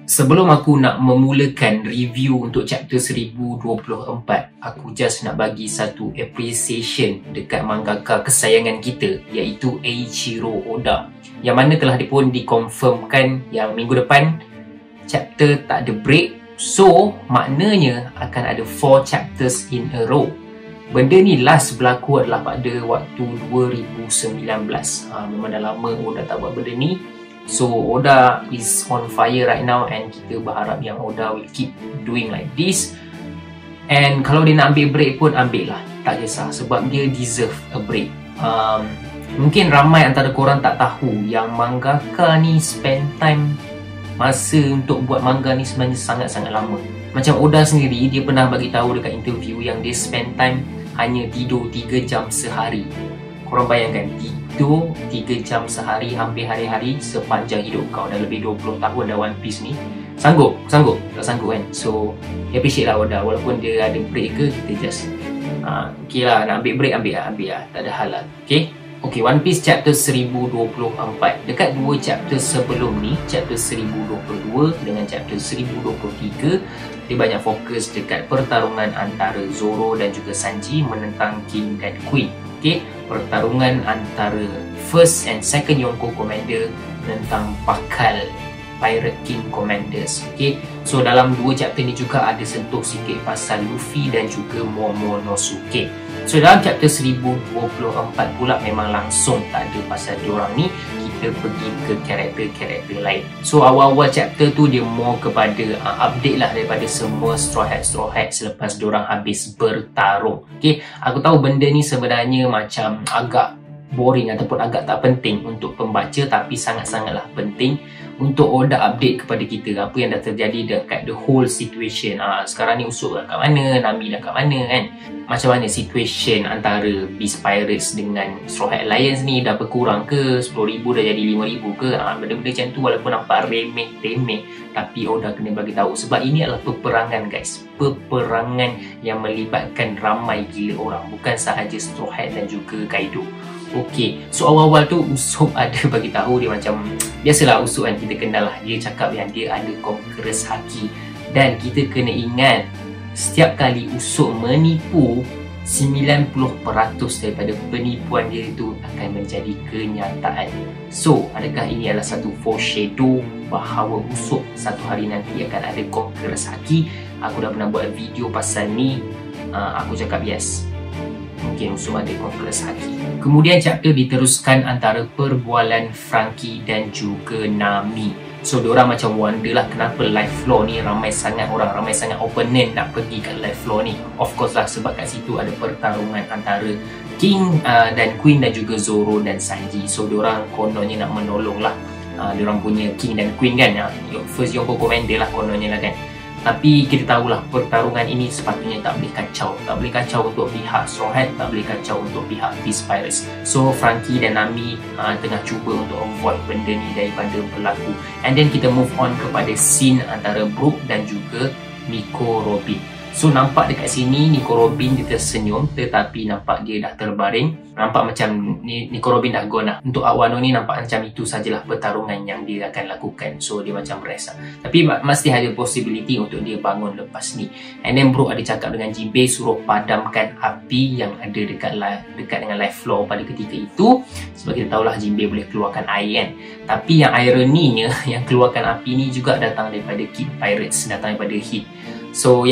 Sebelum aku nak memulakan review untuk chapter 1024, aku just nak bagi satu appreciation dekat mangaka kesayangan kita, iaitu Eiichiro Oda, yang mana telah pun dikonfirmkan yang minggu depan chapter tak ada break. So maknanya akan ada 4 chapters in a row. Benda ni last berlaku adalah pada waktu 2019. Memang dah lama Oda tak buat benda ni. So Oda is on fire right now, and kita berharap yang Oda will keep doing like this. And kalau dia nak ambil break pun ambil lah, tak kisah, sebab dia deserve a break. Mungkin ramai antara korang tak tahu yang mangaka ni spend time, masa untuk buat manga ni sebenarnya sangat-sangat lama. Macam Oda sendiri, dia pernah bagi tahu dekat interview yang dia spend time hanya tidur 3 jam sehari. Korang bayangkan, tidur 3 jam sehari hampir hari-hari sepanjang hidup kau. Dah lebih 20 tahun dah One Piece ni. Sanggup? Tak sanggup kan? So, appreciate lah Oda. Walaupun dia ada break ke, kita just okay lah, nak ambil break, ambil lah. Tak ada hal lah. Okay, One Piece chapter 1024. Dekat 2 chapter sebelum ni, chapter 1022 dengan chapter 1023, dia banyak fokus dekat pertarungan antara Zoro dan juga Sanji menentang King dan Queen. Pertarungan antara first and second Yonko Commander tentang bakal Pirate King Commanders. So dalam 2 chapter ni juga ada sentuh sikit pasal Luffy dan juga Momonosuke. So dalam chapter 1024 pula memang langsung tak ada pasal diorang ni, kita pergi ke karakter-karakter lain. So awal-awal chapter tu dia more kepada update lah daripada semua Straw Hat selepas diorang habis bertarung. Aku tahu benda ni sebenarnya macam agak boring ataupun agak tak penting untuk pembaca, tapi sangat-sangatlah penting untuk Oda update kepada kita apa yang dah terjadi dekat the whole situation. Sekarang ni Usopp dah kat mana, Nami dah kat mana kan. Macam mana situation antara Beast Pirates dengan Straw Hat Alliance ni, dah berkurang ke? 10,000 dah jadi 5,000 ke? Benda-benda macam tu walaupun nampak remeh-temeh, tapi Oda kena bagi tahu sebab ini adalah peperangan guys. Peperangan yang melibatkan ramai gila orang, bukan sahaja Straw Hat dan juga Kaido. So awal-awal tu Usopp ada bagi tahu, dia macam biasalah Usopp kan, kita kenal lah, dia cakap yang dia ada Conqueror's Haki. Dan kita kena ingat, setiap kali Usopp menipu, 90% daripada penipuan dia itu akan menjadi kenyataan. So adakah ini adalah satu foreshadow bahawa Usopp satu hari nanti akan ada Conqueror's Haki? Aku dah pernah buat video pasal ni. Aku cakap yes, mungkin Usopp ada Conqueror's Haki. Kemudian chapter diteruskan antara perbualan Franky dan juga Nami. So diorang macam wonder lah kenapa live floor ni ramai sangat orang, ramai sangat opponent nak pergi kat live floor ni. Of course lah, sebab kat situ ada pertarungan antara King dan Queen dan juga Zoro dan Sanji. So diorang kononnya nak menolong lah diorang punya King dan Queen kan, first Yonko Commander lah kononnya lah kan. Tapi kita tahulah pertarungan ini sepatutnya tak boleh kacau. Tak boleh kacau untuk pihak Straw Hat, tak boleh kacau untuk pihak Beast Pirates. So Franky dan Nami tengah cuba untuk avoid benda ni daripada berlaku. And then kita move on kepada scene antara Brook dan juga Nico Robin. So nampak dekat sini Nico Robin dia tersenyum, tetapi nampak dia dah terbaring. Nampak macam Nico Robin dah gone lah. Untuk Wano ni nampak macam itu sajalah pertarungan yang dia akan lakukan. So dia macam rest lah. Tapi mesti ada possibility untuk dia bangun lepas ni. And then Brook ada cakap dengan Jinbei suruh padamkan api yang ada dekat dengan live floor pada ketika itu. Sebab kita tahulah Jinbei boleh keluarkan air kan. Tapi yang ironinya, yang keluarkan api ni juga datang daripada Kid Pirates, datang daripada Hit. So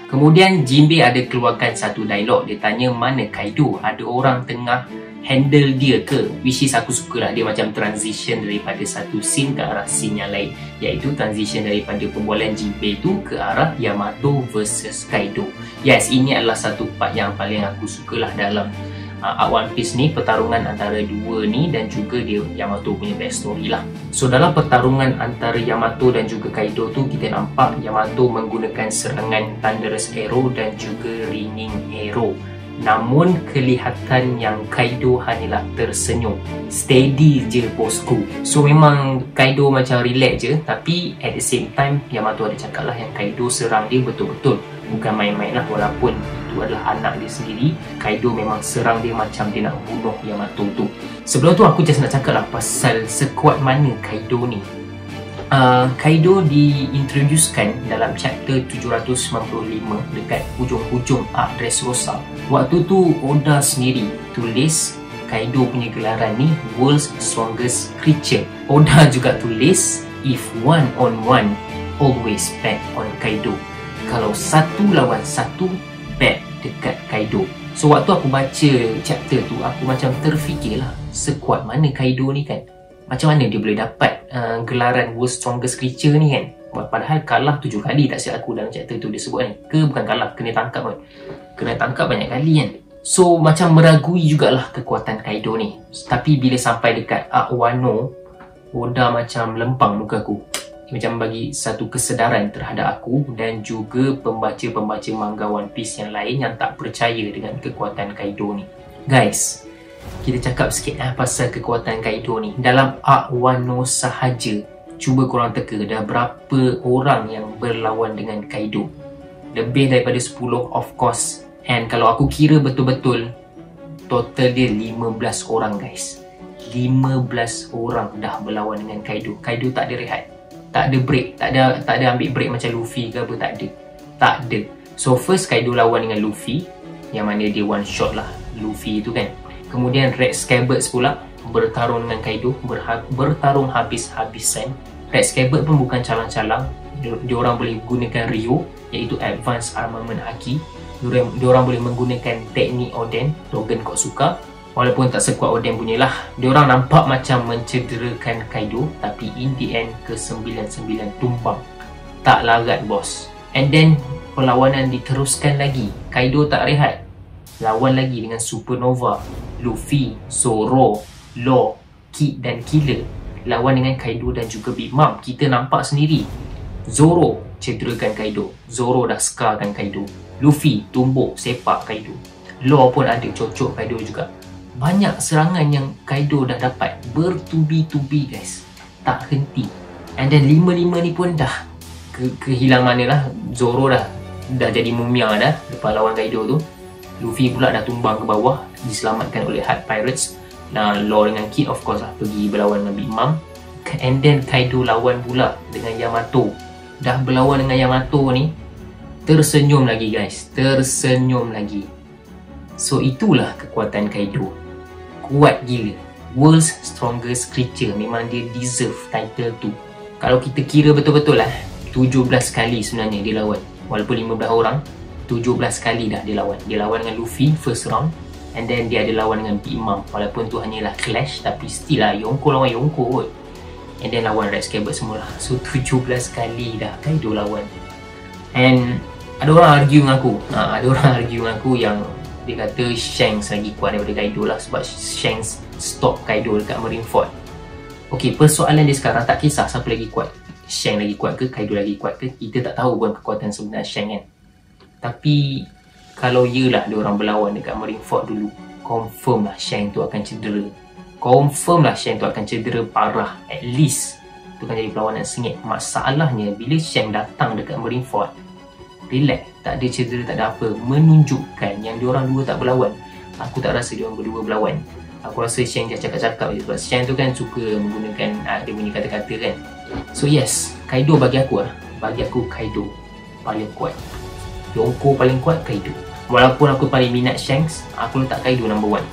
kemudian Jinbei ada keluarkan satu dialog. Dia tanya mana Kaido, ada orang tengah handle dia ke? Which is aku suka lah, dia macam transition daripada satu scene ke arah scene yang lain, iaitu transition daripada perbualan Jinbei tu ke arah Yamato versus Kaido. Yes, ini adalah satu part yang paling aku suka lah dalam One Piece ni, pertarungan antara dua ni dan juga dia Yamato punya backstory lah. So dalam pertarungan antara Yamato dan juga Kaido tu, kita nampak Yamato menggunakan serangan Thunderous Arrow dan juga Ringing Arrow. Namun kelihatan yang Kaido hanyalah tersenyum. Steady je bosku. So memang Kaido macam relax je, tapi at the same time Yamato ada cakap lah yang Kaido serang dia betul-betul, bukan main-main lah. Walaupun itu adalah anak dia sendiri, Kaido memang serang dia macam dia nak bunuh Yamato tu. Sebelum tu aku just nak cakap lah pasal sekuat mana Kaido ni. Kaido diintroducekan dalam chapter 795 dekat hujung-hujung arc Dressrosa. Waktu tu Oda sendiri tulis Kaido punya gelaran ni World's Strongest Creature. Oda juga tulis, if one on one, always bet on Kaido. Kalau satu lawan satu, bet dekat Kaido. So waktu aku baca chapter tu, aku macam terfikirlah, sekuat mana Kaido ni kan. Macam mana dia boleh dapat gelaran World's Strongest Creature ni kan. Padahal kalah 7 kali tak silap aku dalam chapter tu dia sebut kan. Ke bukan kalah, kena tangkap kan. Kena tangkap banyak kali kan. So macam meragui jugalah kekuatan Kaido ni. Tapi bila sampai dekat arc Wano, Oda macam lempang muka aku. Dia macam bagi satu kesedaran terhadap aku dan juga pembaca-pembaca manga One Piece yang lain yang tak percaya dengan kekuatan Kaido ni. Guys, kita cakap sikit pasal kekuatan Kaido ni. Dalam arc Wano sahaja, cuba korang teka dah berapa orang yang berlawan dengan Kaido. Lebih daripada 10 of course. And kalau aku kira betul-betul, total dia 15 orang guys. 15 orang dah berlawan dengan Kaido. Kaido tak ada rehat, tak ada break, tak ada ambil break macam Luffy ke apa, tak ada. So first Kaido lawan dengan Luffy, yang mana dia one shot lah Luffy tu kan. Kemudian Red Scabbards pula bertarung dengan Kaido, bertarung habis-habisan. Red Scabbard pun bukan calang-calang. Diorang boleh gunakan Ryo, iaitu Advanced Armament Haki. Diorang boleh menggunakan teknik Oden, Dogen Kotsuka. Walaupun tak sekuat Oden punya lah. Diorang nampak macam mencederakan Kaido, tapi in the end ke-99 tumbang. Tak larat bos. And then perlawanan diteruskan lagi. Kaido tak rehat, lawan lagi dengan Supernova, Luffy, Zoro, Law, Kid dan Killer. Lawan dengan Kaido dan juga Big Mom. Kita nampak sendiri, Zoro cederakan Kaido, Zoro dah scarkan Kaido. Luffy tumbuk sepak Kaido. Law pun ada cocok Kaido juga. Banyak serangan yang Kaido dah dapat, bertubi-tubi guys, tak henti. And then 5-5 ni pun dah kehilang mana lah. Zoro dah jadi mumia dah lepas lawan Kaido tu. Luffy pula dah tumbang ke bawah, diselamatkan oleh Hard Pirates. Nah, Law dengan Kid of course lah pergi berlawan dengan Big Mom. And then Kaido lawan pula dengan Yamato. Dah berlawan dengan Yamato ni, tersenyum lagi guys, tersenyum lagi. So itulah kekuatan Kaido. Kuat gila, World's Strongest Creature. Memang dia deserve title tu. Kalau kita kira betul-betul lah, 17 kali sebenarnya dia lawan. Walaupun 15 orang, 17 kali dah dia lawan. Dia lawan dengan Luffy first round, and then dia ada lawan dengan Big Mom. Walaupun tu hanyalah clash, tapi still lah Yonko lawan Yonko kot. And then lawan Red Scabbard semua lah. So 17 kali dah Kaido lawan. And ada orang argue dengan aku, ada orang argue dengan aku yang dia kata Shanks lagi kuat daripada Kaido lah, sebab Shanks stop Kaido dekat Marineford. Ok, persoalan dia sekarang tak kisah siapa lagi kuat, Shanks lagi kuat ke Kaido lagi kuat ke, kita tak tahu pun kekuatan sebenar Shanks kan. Tapi kalau yelah dia orang berlawan dekat Marineford dulu, confirm lah Shanks tu akan cedera. Confirm lah Shanks tu akan cedera parah. At least tu akan jadi perlawanan sengit. Masalahnya bila Shanks datang dekat Marineford, relax, tak ada cedera, tak ada apa, menunjukkan yang diorang dua tak berlawan. Aku tak rasa diorang berdua berlawan. Aku rasa Shanks dia cakap-cakap je, sebab Shanks tu kan suka menggunakan dia punya kata-kata kan. So yes, Kaido bagi aku Kaido paling kuat. Yonko paling kuat, Kaido. Walaupun aku paling minat Shanks, aku letak Kaido number 1.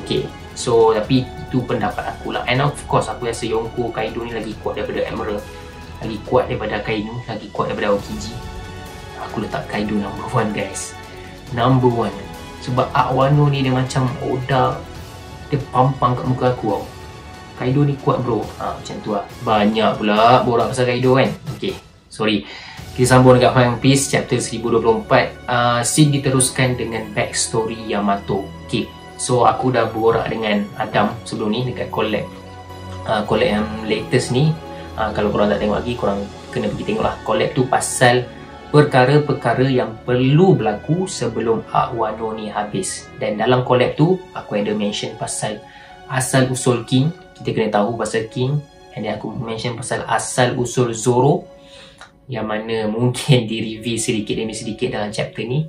Okay, so tapi itu pendapat aku lah. And of course aku rasa Yonko Kaido ni lagi kuat daripada Emerald, lagi kuat daripada Akainu, lagi kuat daripada Aokiji. Aku letak Kaido number 1 guys, number 1. Sebab arc Wano ni dia macam Oda, dia pampang kat muka aku tau. Kaido ni kuat bro, macam tu lah. Banyak pula borak pasal Kaido kan. Okay, sorry. Kita sambung dekat One Piece chapter 1024. Scene diteruskan dengan backstory Yamato. Okay, so aku dah borak dengan Adam sebelum ni dekat collab yang latest ni. Kalau korang tak tengok lagi, korang kena pergi tengok lah. Collab tu pasal perkara-perkara yang perlu berlaku sebelum arc Wano ni habis. Dan dalam collab tu aku ada mention pasal asal usul King. Kita kena tahu pasal King. And then aku mention pasal asal usul Zoro, yang mana mungkin di-reveal sedikit demi sedikit dalam chapter ni.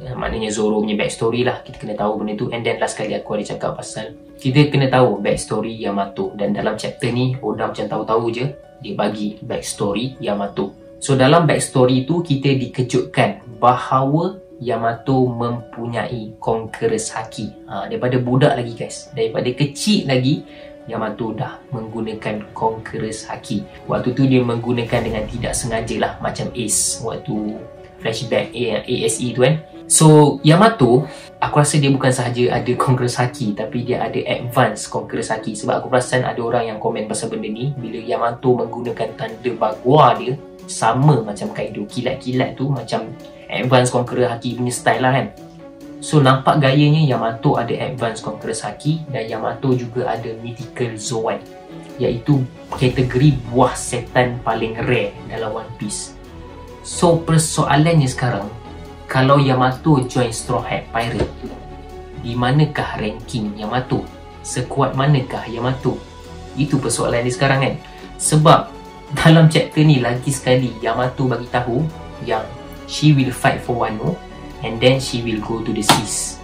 Maknanya Zoro punya backstory lah, kita kena tahu benda tu. And then last kali aku ada cakap pasal kita kena tahu backstory Yamato. Dan dalam chapter ni Oda macam tahu-tahu je dia bagi backstory Yamato. So dalam backstory tu kita dikejutkan bahawa Yamato mempunyai Conqueror's Haki. Daripada budak lagi guys, daripada kecil lagi Yamato dah menggunakan Conqueror's Haki. Waktu tu dia menggunakan dengan tidak sengaja lah, macam Ace waktu flashback ASE tu kan. So Yamato, aku rasa dia bukan sahaja ada Conqueror's Haki, tapi dia ada Advanced Conqueror's Haki. Sebab aku perasan ada orang yang komen pasal benda ni. Bila Yamato menggunakan tanda bagua dia, sama macam Kaido, kilat-kilat tu macam Advanced Conqueror Haki punya style lah kan. So nampak gayanya Yamato ada Advanced Conqueror's Haki, dan Yamato juga ada Mythical Zoan, iaitu kategori buah setan paling rare dalam One Piece. So persoalannya sekarang, kalau Yamato join Straw Hat Pirate, di manakah ranking Yamato? Sekuat manakah Yamato? Itu persoalan dia sekarang kan. Sebab dalam chapter ni lagi sekali Yamato bagi tahu yang she will fight for Wano and then she will go to the seas.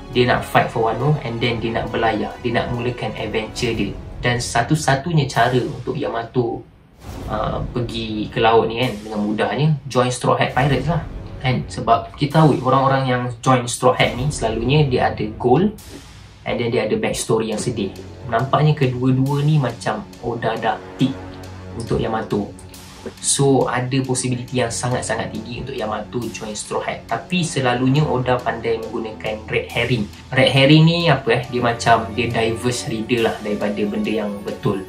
Dia nak fight for Wano and then dia nak berlayar, dia nak mulakan adventure dia. Dan satu-satunya cara untuk Yamato pergi ke laut ni kan dengan mudahnya, join Straw Hat Pirates lah kan. Sebab kita tahu orang-orang yang join Straw Hat ni selalunya dia ada goal and then dia ada backstory yang sedih. Nampaknya kedua-dua ni macam Oda dah tick untuk Yamato. So ada possibility yang sangat-sangat tinggi untuk Yamato join Straw Hat. Tapi selalunya Oda pandai menggunakan red herring. Red herring ni apa dia macam, dia diverse reader lah daripada benda yang betul.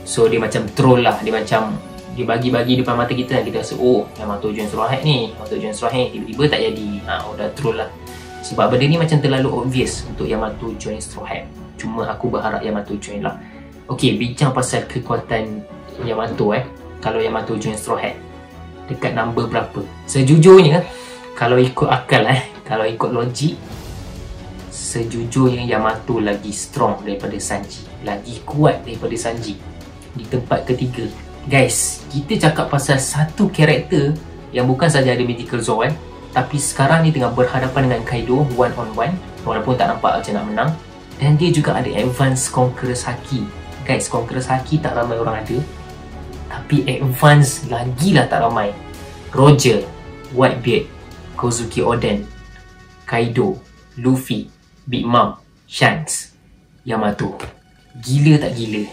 So dia macam troll lah, dia macam dia bagi-bagi depan mata kita, kita rasa oh Yamato join Straw Hat ni, Yamato join Straw Hat, tiba-tiba tak jadi. Oda troll lah. Sebab benda ni macam terlalu obvious untuk Yamato join Straw Hat. Cuma aku berharap Yamato join lah. Okay, bincang pasal kekuatan Yamato kalau Yamato join Straw Hat, dekat number berapa? Sejujurnya kalau ikut akal kalau ikut logik, sejujurnya Yamato lagi strong daripada Sanji, lagi kuat daripada Sanji. Di tempat ketiga. Guys, kita cakap pasal satu karakter yang bukan saja ada Mythical Zoan, tapi sekarang ni tengah berhadapan dengan Kaido one on one, walaupun tak nampak macam nak menang. Dan dia juga ada Advanced Conqueror's Haki. Guys, Conqueror's Haki tak ramai orang ada, tapi Advance lagilah tak ramai. Roger, Whitebeard, Kozuki Oden, Kaido, Luffy, Big Mom, Shanks, Yamato. Gila tak gila?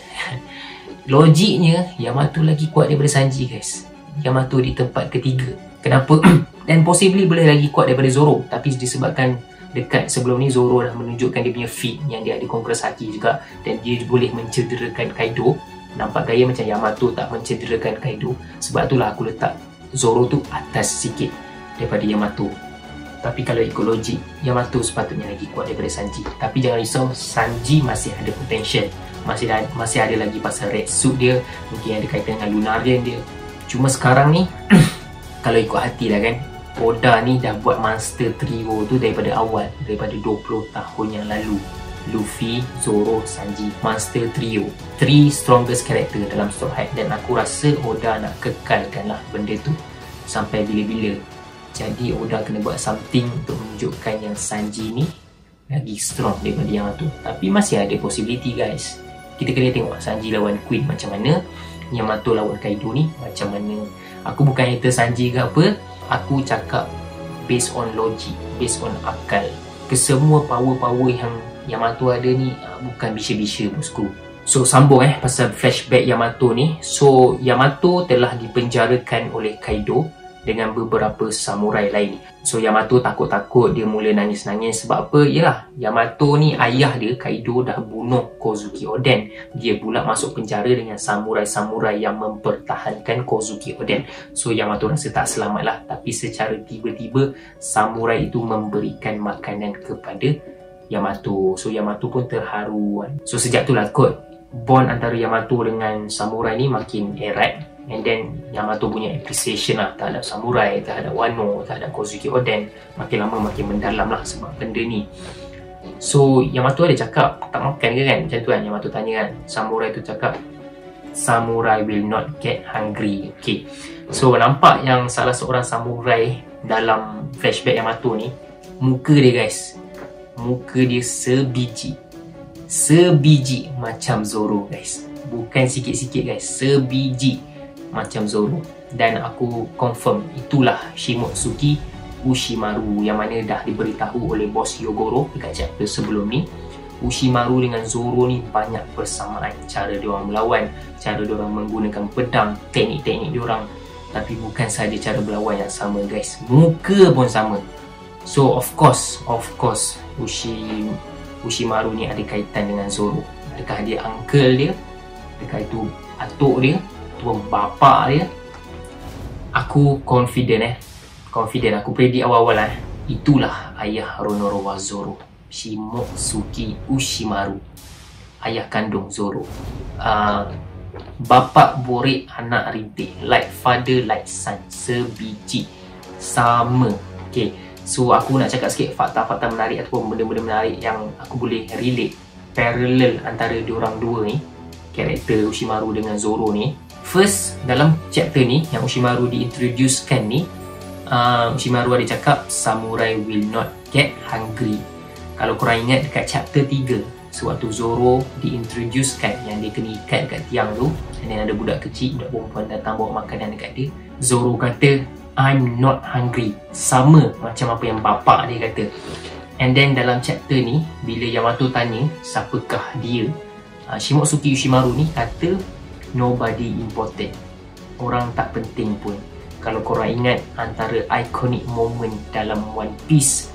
Logiknya Yamato lagi kuat daripada Sanji guys. Yamato di tempat ketiga. Kenapa? Dan possibly boleh lagi kuat daripada Zoro, tapi disebabkan dekat sebelum ni Zoro dah menunjukkan dia punya feat yang dia ada Conqueror's Haki juga, dan dia boleh mencederakan Kaido. Nampak gaya macam Yamato tak mencederakan Kaido. Sebab itulah aku letak Zoro tu atas sikit daripada Yamato. Tapi kalau ikut logik, Yamato sepatutnya lagi kuat daripada Sanji. Tapi jangan risau, Sanji masih ada potential. Masih ada lagi pasal red suit dia, mungkin ada kaitan dengan Lunarian dia. Cuma sekarang ni kalau ikut hati lah kan, Oda ni dah buat monster trio tu daripada awal, daripada 20 tahun yang lalu. Luffy, Zoro, Sanji, monster trio, 3 strongest character dalam Straw Hat. Dan aku rasa Oda nak kekalkan lah benda tu sampai bila-bila. Jadi Oda kena buat something untuk menunjukkan yang Sanji ni lagi strong daripada Yamato. Tapi masih ada possibility guys. Kita kena tengok Sanji lawan Queen macam mana, Yamato lawan Kaido ni macam mana. Aku bukan hater Sanji ke apa, aku cakap based on logic, based on akal. Kesemua power-power yang Yamato ada ni bukan bisya-bisya bosku. So sambung pasal flashback Yamato ni. So Yamato telah dipenjarakan oleh Kaido dengan beberapa samurai lain. So Yamato takut-takut, dia mula nangis-nangis. Sebab apa? Yalah, Yamato ni ayah dia Kaido dah bunuh Kozuki Oden. Dia pula masuk penjara dengan samurai-samurai yang mempertahankan Kozuki Oden. So Yamato rasa tak selamat lah. Tapi secara tiba-tiba samurai itu memberikan makanan kepada Yamato. So Yamato pun terharu. So sejak tu lah kot bond antara Yamato dengan samurai ni makin erat. And then Yamato punya appreciation lah terhadap samurai, terhadap Wano, terhadap Kozuki Oden makin lama makin mendalam lah sebab benda ni. So Yamato ada cakap tak makan ke kan, macam tu kan Yamato tanya kan. Samurai tu cakap samurai will not get hungry. Okay, so nampak yang salah seorang samurai dalam flashback Yamato ni, muka dia guys, muka dia sebiji macam Zoro guys. bukan sikit-sikit guys, sebiji macam Zoro. Dan aku confirm itulah Shimotsuki Ushimaru yang mana dah diberitahu oleh bos Yogoro dekat chapter sebelum ni. Ushimaru dengan Zoro ni banyak persamaan, cara diorang melawan, cara diorang menggunakan pedang, teknik-teknik diorang. Tapi bukan sahaja cara berlawan yang sama guys, muka pun sama. So of course Ushimaru ni ada kaitan dengan Zoro. Adakah dia uncle dia? Adakah itu atuk dia? Tua bapa dia? Aku confident aku predict awal-awal itulah ayah Ronorowa Zoro, Shimotsuki Ushimaru, ayah kandung Zoro. Bapa borik anak rintik, like father like son, sebiji, sama. Okay, so aku nak cakap sikit fakta-fakta menarik ataupun benda-benda menarik yang aku boleh relate, parallel antara diorang dua ni, karakter Ushimaru dengan Zoro ni. First, dalam chapter ni yang Ushimaru diintroducekan ni, Ushimaru ada cakap samurai will not get hungry. Kalau korang ingat dekat chapter 3, sewaktu Zoro diintroducekan yang dia kena ikat dekat tiang tu, dan ada budak kecil, budak perempuan datang bawa makanan dekat dia, Zoro kata I'm not hungry, sama macam apa yang bapak dia kata. And then dalam chapter ni, bila Yamato tanya siapakah dia, Shimotsuki Ushimaru ni kata nobody important, orang tak penting pun. Kalau korang ingat antara iconic moment dalam One Piece,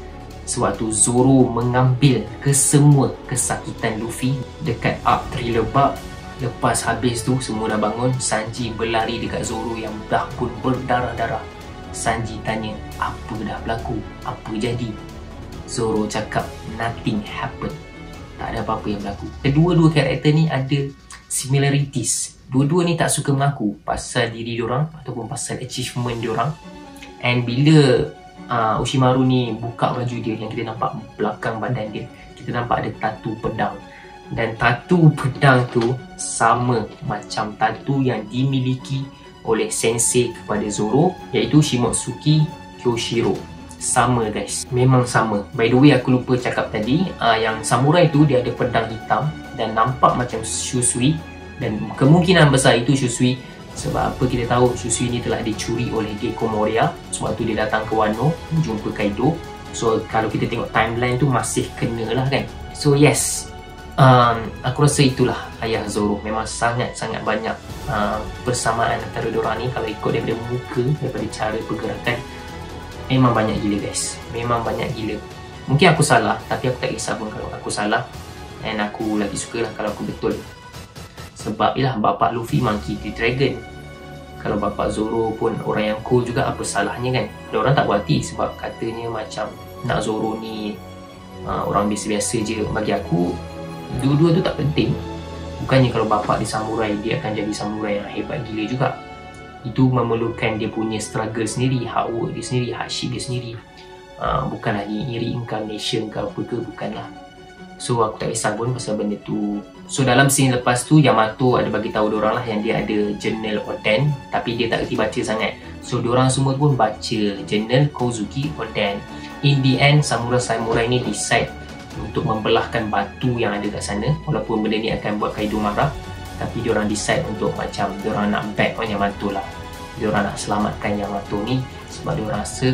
sewaktu Zoro mengambil kesemua kesakitan Luffy dekat arc Thriller Bark. Lepas habis tu semua dah bangun, Sanji berlari dekat Zoro yang dah pun berdarah-darah. Sanji tanya, apa dah berlaku? Apa jadi? Zoro cakap, nothing happened, tak ada apa-apa yang berlaku. Kedua-dua karakter ni ada similarities. Dua-dua ni tak suka mengaku pasal diri diorang ataupun pasal achievement diorang. And bila Ushimaru ni buka baju dia, yang kita nampak belakang badan dia, kita nampak ada tatu pedang. Dan tatu pedang tu sama macam tatu yang dimiliki oleh sensei kepada Zoro, iaitu Shimotsuki Kyoshiro. Sama guys, memang sama. By the way, aku lupa cakap tadi, yang samurai tu dia ada pedang hitam dan nampak macam Shusui. Dan kemungkinan besar itu Shusui. Sebab apa kita tahu Shusui ni telah dicuri oleh Gecko Moria sewaktu dia datang ke Wano jumpa Kaido. So kalau kita tengok timeline tu masih kena lah kan. So yes, aku rasa itulah ayah Zoro. Memang sangat-sangat banyak persamaan antara diorang ni. Kalau ikut daripada muka, daripada cara pergerakan, memang banyak gila guys. Memang banyak gila. Mungkin aku salah, tapi aku tak kisah pun kalau aku salah. And aku lagi suka lah kalau aku betul. Sebab ialah bapak Luffy Monkey D. Dragon. Kalau bapak Zoro pun orang yang cool juga, apa salahnya kan? Ada orang tak puas hati sebab katanya macam nak Zoro ni orang biasa-biasa je. Bagi aku, dua-dua tu tak penting. Bukannya kalau bapak dia samurai, dia akan jadi samurai yang hebat gila juga. Itu memerlukan dia punya struggle sendiri, hard work dia sendiri, hardship dia sendiri. Bukanlah ni reincarnation ke apa ke, bukanlah. So aku tak kisah pun pasal benda tu. So dalam scene lepas tu, Yamato ada bagi tahu diorang lah yang dia ada journal Oden, tapi dia tak kerti baca sangat. So diorang semua pun baca journal Kozuki Oden. In the end, samurai-samurai ni decide untuk membelahkan batu yang ada kat sana. Walaupun benda ni akan buat Kaido marah, tapi diorang decide untuk macam diorang nak back on Yamato lah. Diorang nak selamatkan Yamato ni sebab diorang rasa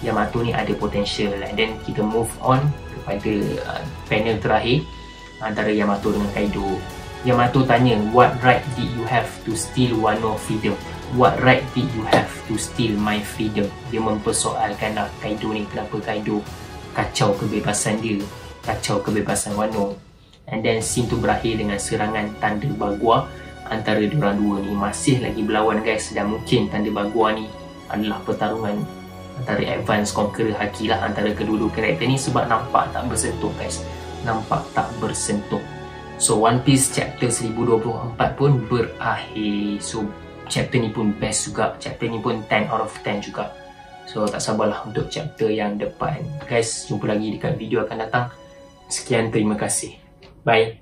Yamato ni ada potential. And then kita move on kepada panel terakhir antara Yamato dengan Kaido. Yamato tanya, what right did you have to steal Wano freedom? What right did you have to steal my freedom? Dia mempersoalkan lah Kaido ni, kenapa Kaido kacau kebebasan dia, kacau kebebasan Wano. And then scene tu berakhir dengan serangan Tanda Bagua antara diorang dua ni. Masih lagi berlawan guys, dan mungkin Tanda Bagua ni adalah pertarungan antara Advance Conqueror Haki lah antara kedua-dua karakter ni, sebab nampak tak bersentuh guys, nampak tak bersentuh. So One Piece chapter 1024 pun berakhir. So chapter ni pun best juga, chapter ni pun 10 out of 10 juga. So tak sabarlah untuk chapter yang depan guys. Jumpa lagi dekat video akan datang. Sekian, terima kasih, bye.